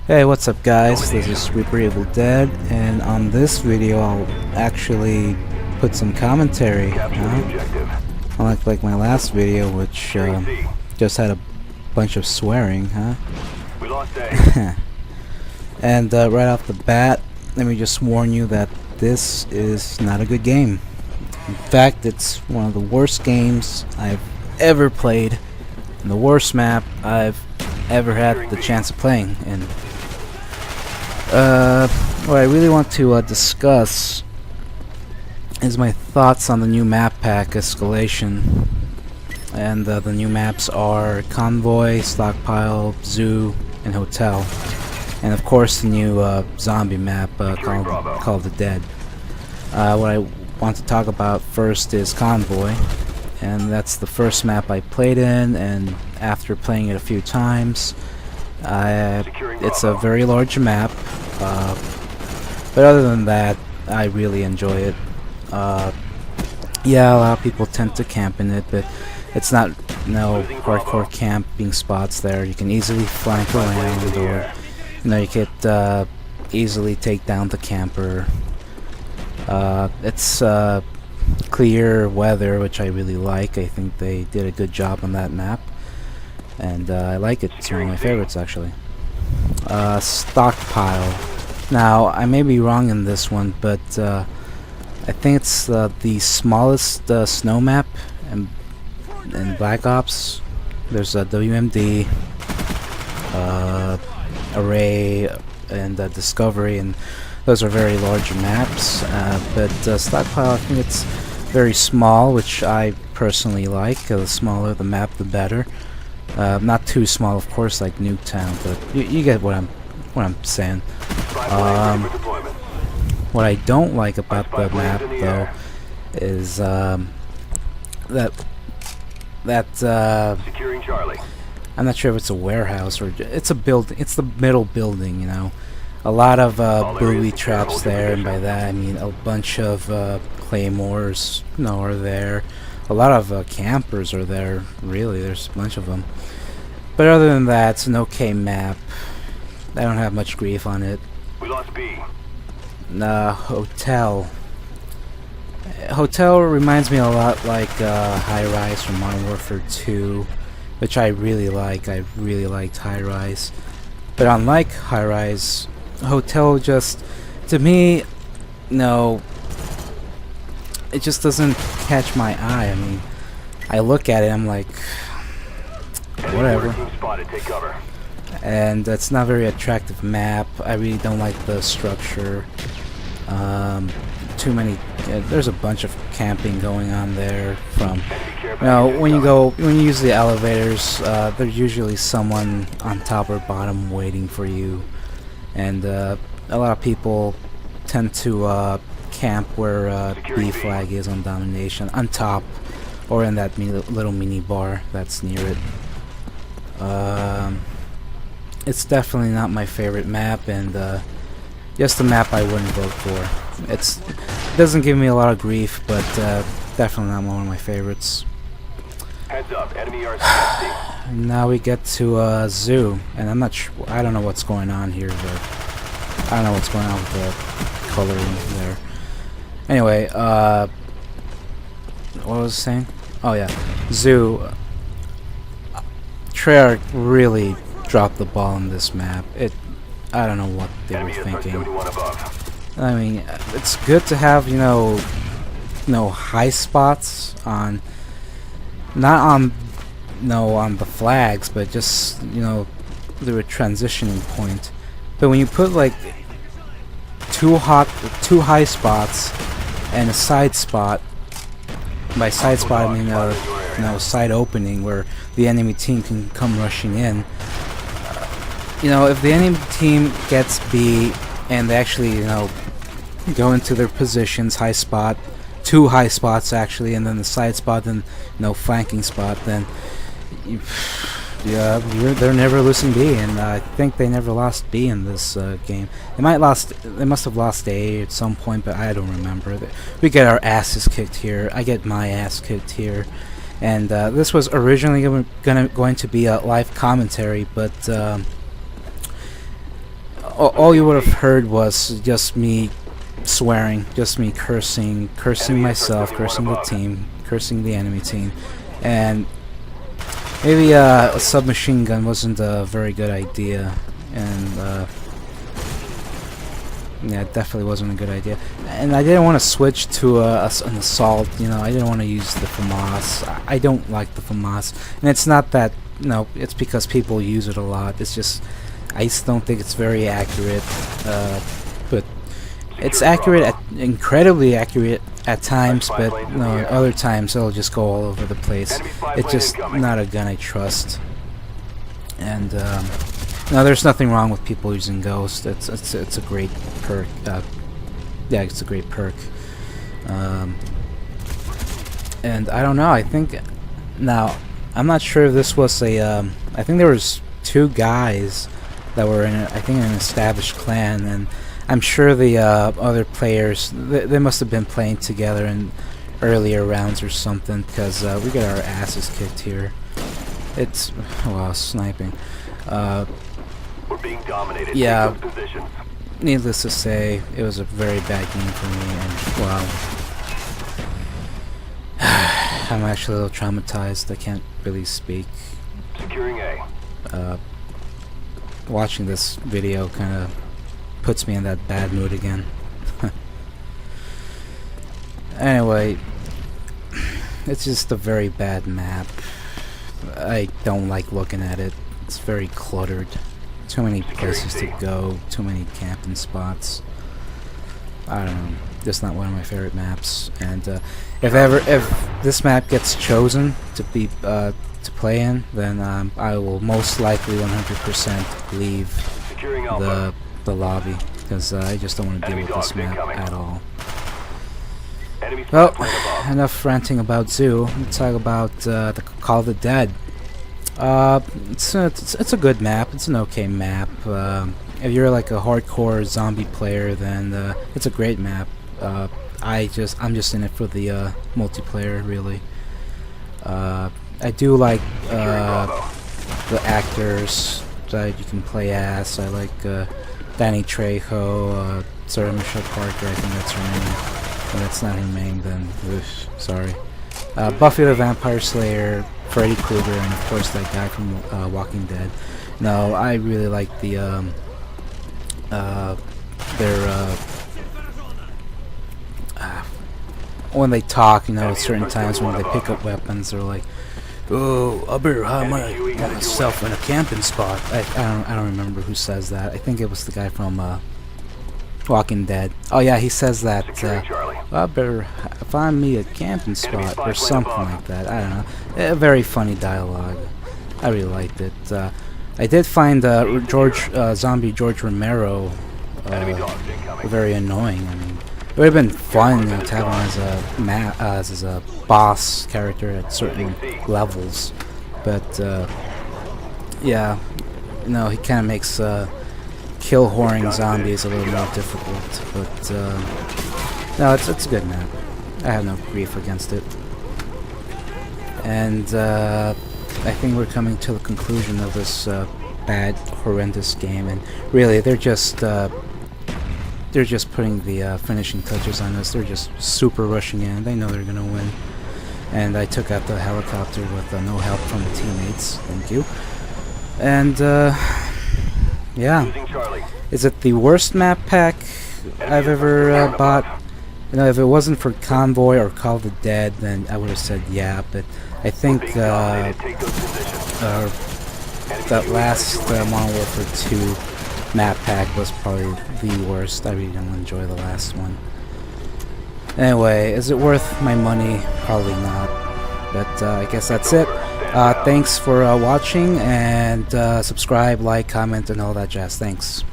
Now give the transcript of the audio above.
Hey, what's up guys, this is ReaperEvilDead, and on this video I'll actually put some commentary, unlike like my last video which just had a bunch of swearing, We lost A. And right off the bat, let me just warn you that this is not a good game. In fact, it's one of the worst games I've ever played, and the worst map I've ever had the chance of playing. And what I really want to discuss is my thoughts on the new map pack, Escalation. And the new maps are Convoy, Stockpile, Zoo, and Hotel. And of course the new zombie map Call of the Dead. What I want to talk about first is Convoy. And that's the first map I played in, and after playing it a few times, it's a very large map, but other than that, I really enjoy it. Yeah, a lot of people tend to camp in it, but it's not no hardcore camping spots there. You can easily flank around, or you could easily take down the camper. It's clear weather, which I really like. I think they did a good job on that map, and I like it. It's one of my favorites, actually. Stockpile. Now, I may be wrong in this one, but I think it's the smallest snow map in Black Ops. There's a WMD, Array, and Discovery, and those are very large maps. But Stockpile, I think it's very small, which I personally like. The smaller the map, the better. Not too small, of course, like Nuketown, but you get what I'm saying. What I don't like about the map, though, is Securing Charlie. I'm not sure if it's a warehouse or it's a building. It's the middle building, you know. A lot of booby traps there, and by that I mean a bunch of claymores, are there. A lot of campers are there. Really, there's a bunch of them. But other than that, it's an okay map. I don't have much grief on it. We lost B. Hotel. Hotel reminds me a lot like High Rise from Modern Warfare 2, which I really like. I really liked High Rise. But unlike High Rise, Hotel just, to me, no, it just doesn't catch my eye. I mean, I look at it, I'm like, whatever. Take cover. And it's not a very attractive map. I really don't like the structure. Too many. There's a bunch of camping going on there. From when you use the elevators, there's usually someone on top or bottom waiting for you, and a lot of people tend to camp where B flag is on domination, on top, or in that little mini bar that's near it. It's definitely not my favorite map, and just a map I wouldn't vote for. It doesn't give me a lot of grief, but definitely not one of my favorites. Heads up, enemy RCXD. Now we get to Zoo, and I'm not sure. I don't know what's going on here, but I don't know what's going on with the coloring there. Anyway, what was I saying? Oh yeah, Zoo. Treyarch really dropped the ball on this map. I don't know what they were thinking. I mean, it's good to have, high spots on, not on, on the flags, but just, through a transitioning point. But when you put like two high spots and a side spot, by side spot I mean side opening where the enemy team can come rushing in. If the enemy team gets B and they actually, go into their positions, high spot, two high spots actually, and then the side spot, then flanking spot, then they're never losing B, and I think they never lost B in this game. They must have lost A at some point, but I don't remember. We get our asses kicked here. I get my ass kicked here. And this was originally going to be a live commentary, but all you would have heard was just me swearing, just me cursing myself, cursing the team, cursing the enemy team, and maybe a submachine gun wasn't a very good idea, and yeah, it definitely wasn't a good idea. And I didn't want to switch to an assault. You know, I didn't want to use the FAMAS. I don't like the FAMAS, and it's not that. No, it's because people use it a lot. It's just I just don't think it's very accurate. But it's accurate, incredibly accurate at times. But other times it'll just go all over the place. It's just not a gun I trust. And no, there's nothing wrong with people using Ghost. It's a great perk. Yeah, it's a great perk. And I don't know. I think now I'm not sure if this was a. I think there was 2 guys that were in an established clan, and I'm sure the other players they must have been playing together in earlier rounds or something, because we got our asses kicked here. It's wow, sniping. We're being dominated. Yeah. Take those positions. Needless to say, it was a very bad game for me, and wow, I'm actually a little traumatized. I can't really speak. Securing A. Watching this video kind of puts me in that bad mood again. Anyway, it's just a very bad map. I don't like looking at it. It's very cluttered. Too many places to go, too many camping spots. I don't know, just not one of my favorite maps. And if this map gets chosen to be to play in, then I will most likely 100% leave the lobby, because I just don't want to deal with this map at all. Well, enough ranting about Zoo. Let's talk about the Call of the Dead. It's a good map. It's an okay map. If you're like a hardcore zombie player, then it's a great map. I'm just in it for the multiplayer, really. I do like the actors that you can play as. I like Danny Trejo, Sarah Michelle Parker. I think that's her name. If that's not her name, then oof, sorry. Buffy the Vampire Slayer, Freddy Krueger, and of course that guy from Walking Dead. No, I really like the when they talk, you know, at certain times when they pick up weapons, they're like, "Oh, I better hide myself in a camping spot." I don't remember who says that. I think it was the guy from Walking Dead. Oh yeah, he says that. I better find me a camping spot or something like that. I don't know. Very funny dialogue. I really liked it. I did find zombie George Romero very annoying. I mean, it would have been fun, you know, to have him as a boss character at certain levels, but yeah, you know, he kind of makes kill whoring zombies a little more difficult. But no, it's a good map. I have no grief against it. And I think we're coming to the conclusion of this bad, horrendous game. And really, they're just putting the finishing touches on us. They're just super rushing in. They know they're gonna win. And I took out the helicopter with no help from the teammates. Thank you. And yeah, is it the worst map pack I've ever bought? You know, if it wasn't for Convoy or Call of the Dead, then I would have said yeah. But I think that last Modern Warfare 2 map pack was probably the worst. I really don't enjoy the last one. Anyway, is it worth my money? Probably not. But I guess that's it. Thanks for watching, and subscribe, like, comment, and all that jazz. Thanks.